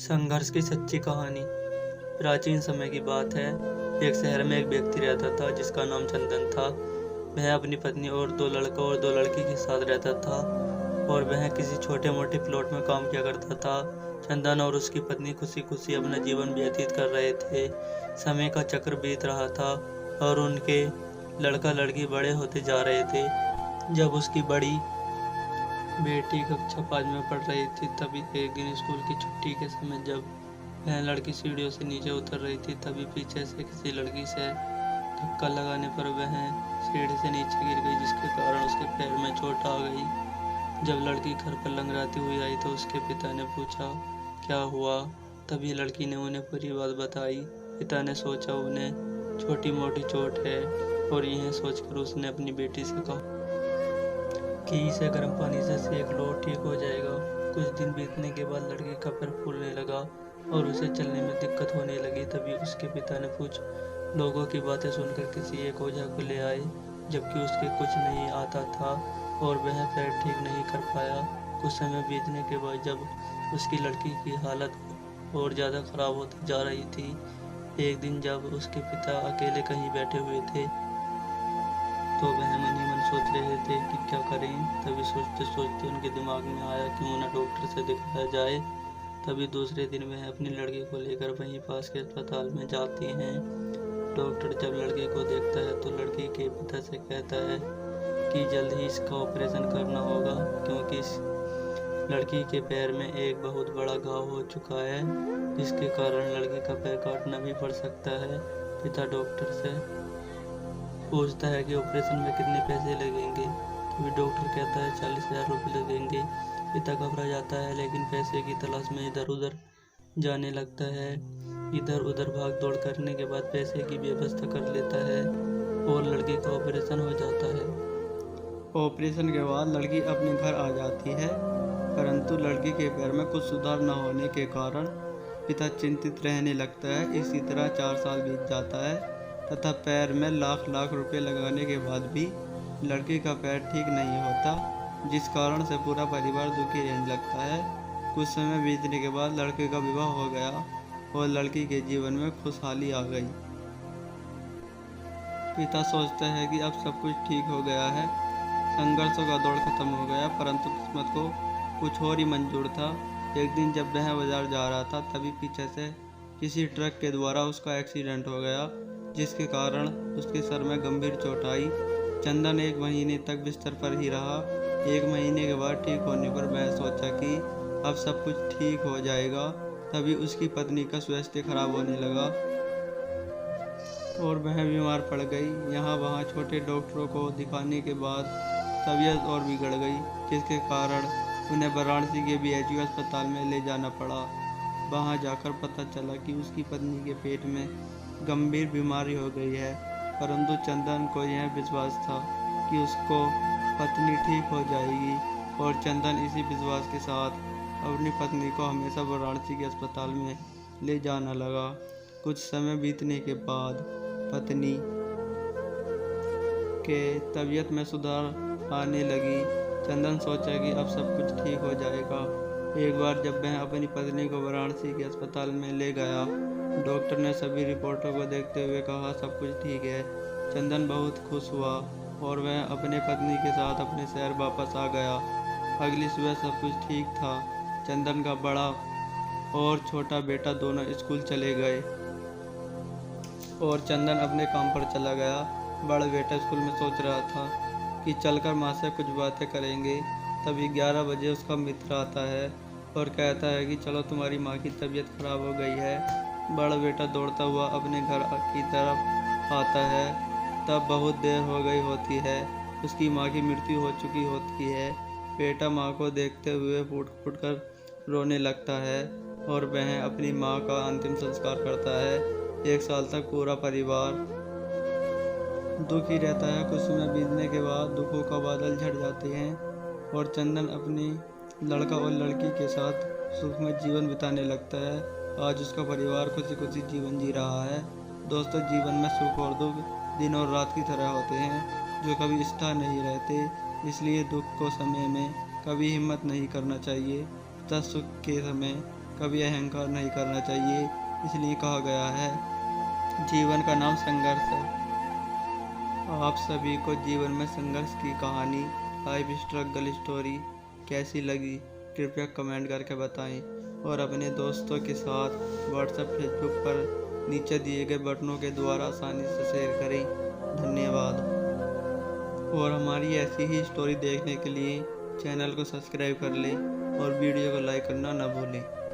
संघर्ष की सच्ची कहानी। प्राचीन समय की बात है। एक शहर में एक व्यक्ति रहता था जिसका नाम चंदन था। वह अपनी पत्नी और दो लड़कों और दो लड़की के साथ रहता था और वह किसी छोटे मोटे प्लॉट में काम किया करता था। चंदन और उसकी पत्नी खुशी खुशी अपना जीवन व्यतीत कर रहे थे। समय का चक्र बीत रहा था और उनके लड़का लड़की बड़े होते जा रहे थे। जब उसकी बड़ी बेटी कक्षा 5 में पढ़ रही थी, तभी एक दिन स्कूल की छुट्टी के समय जब वह लड़की सीढ़ियों से नीचे उतर रही थी, तभी पीछे से किसी लड़की से धक्का लगाने पर वह सीढ़ी से नीचे गिर गई, जिसके कारण उसके पैर में चोट आ गई। जब लड़की घर पर लंगड़ाती हुई आई तो उसके पिता ने पूछा क्या हुआ। तभी लड़की ने उन्हें पूरी बात बताई। पिता ने सोचा उन्हें छोटी मोटी चोट है और यह सोचकर उसने अपनी बेटी से कहा कि इसे गर्म पानी से सेक लो, ठीक हो जाएगा। कुछ दिन बीतने के बाद लड़की का पैर फूलने लगा और उसे चलने में दिक्कत होने लगी। तभी उसके पिता ने कुछ लोगों की बातें सुनकर किसी एक ओझा को ले आए, जबकि उसके कुछ नहीं आता था और वह पैर ठीक नहीं कर पाया। कुछ समय बीतने के बाद जब उसकी लड़की की हालत और ज़्यादा खराब होती जा रही थी, एक दिन जब उसके पिता अकेले कहीं बैठे हुए थे तो वह मन ही मन सोच रहे थे कि क्या करें। तभी सोचते सोचते उनके दिमाग में आया कि उन्हें डॉक्टर से दिखाया जाए। तभी दूसरे दिन वह अपनी लड़की को लेकर वहीं पास के अस्पताल में जाते हैं। डॉक्टर जब लड़के को देखता है तो लड़की के पिता से कहता है कि जल्द ही इसका ऑपरेशन करना होगा, क्योंकि इस लड़की के पैर में एक बहुत बड़ा घाव हो चुका है, जिसके कारण लड़की का पैर काटना भी पड़ सकता है। पिता डॉक्टर से पूछता है कि ऑपरेशन में कितने पैसे लगेंगे। तभी डॉक्टर कहता है 40,000 रुपये लगेंगे। पिता घबरा जाता है, लेकिन पैसे की तलाश में इधर उधर जाने लगता है। इधर उधर भाग दौड़ करने के बाद पैसे की व्यवस्था कर लेता है और लड़के का ऑपरेशन हो जाता है। ऑपरेशन के बाद लड़की अपने घर आ जाती है, परंतु लड़की के पैर में कुछ सुधार न होने के कारण पिता चिंतित रहने लगता है। इसी तरह 4 साल बीत जाता है तथा पैर में लाख लाख रुपए लगाने के बाद भी लड़की का पैर ठीक नहीं होता, जिस कारण से पूरा परिवार दुखी रहने लगता है। कुछ समय बीतने के बाद लड़के का विवाह हो गया और लड़की के जीवन में खुशहाली आ गई। पिता सोचता है कि अब सब कुछ ठीक हो गया है, संघर्षों का दौर खत्म हो गया, परंतु किस्मत को कुछ और ही मंजूर था। एक दिन जब वह बाजार जा रहा था, तभी पीछे से किसी ट्रक के द्वारा उसका एक्सीडेंट हो गया, जिसके कारण उसके सर में गंभीर चोट आई। चंदन 1 महीने तक बिस्तर पर ही रहा। 1 महीने के बाद ठीक होने पर वह सोचा कि अब सब कुछ ठीक हो जाएगा। तभी उसकी पत्नी का स्वास्थ्य खराब होने लगा और वह बीमार पड़ गई। यहाँ वहाँ छोटे डॉक्टरों को दिखाने के बाद तबीयत और बिगड़ गई, जिसके कारण उन्हें वाराणसी के BHU अस्पताल में ले जाना पड़ा। वहाँ जाकर पता चला कि उसकी पत्नी के पेट में गंभीर बीमारी हो गई है, परंतु चंदन को यह विश्वास था कि उसको पत्नी ठीक हो जाएगी और चंदन इसी विश्वास के साथ अपनी पत्नी को हमेशा वाराणसी के अस्पताल में ले जाना लगा। कुछ समय बीतने के बाद पत्नी के तबीयत में सुधार आने लगी। चंदन सोचा कि अब सब कुछ ठीक हो जाएगा। एक बार जब वह अपनी पत्नी को वाराणसी के अस्पताल में ले गया, डॉक्टर ने सभी रिपोर्टों को देखते हुए कहा सब कुछ ठीक है। चंदन बहुत खुश हुआ और वह अपने पत्नी के साथ अपने शहर वापस आ गया। अगली सुबह सब कुछ ठीक था। चंदन का बड़ा और छोटा बेटा दोनों स्कूल चले गए और चंदन अपने काम पर चला गया। बड़ा बेटा स्कूल में सोच रहा था कि चलकर माँ से कुछ बातें करेंगे। तभी 11 बजे उसका मित्र आता है और कहता है कि चलो तुम्हारी माँ की तबीयत खराब हो गई है। बड़ा बेटा दौड़ता हुआ अपने घर की तरफ आता है। तब बहुत देर हो गई होती है, उसकी माँ की मृत्यु हो चुकी होती है। बेटा माँ को देखते हुए फूट फूट कर रोने लगता है और वह अपनी माँ का अंतिम संस्कार करता है। 1 साल तक पूरा परिवार दुखी रहता है। कुछ समय बीतने के बाद दुखों का बादल छट जाते हैं और चंदन अपनी लड़का और लड़की के साथ सुखमय जीवन बिताने लगता है। आज उसका परिवार खुशी खुशी जीवन जी रहा है। दोस्तों, जीवन में सुख और दुख दिन और रात की तरह होते हैं, जो कभी स्थायी नहीं रहते। इसलिए दुख को समय में कभी हिम्मत नहीं करना चाहिए तथा सुख के समय कभी अहंकार नहीं करना चाहिए। इसलिए कहा गया है जीवन का नाम संघर्ष है। आप सभी को जीवन में संघर्ष की कहानी, लाइफ स्ट्रगल स्टोरी कैसी लगी कृपया कमेंट करके बताएं और अपने दोस्तों के साथ व्हाट्सएप फेसबुक पर नीचे दिए गए बटनों के द्वारा आसानी से शेयर करें। धन्यवाद। और हमारी ऐसी ही स्टोरी देखने के लिए चैनल को सब्सक्राइब कर लें और वीडियो को लाइक करना न भूलें।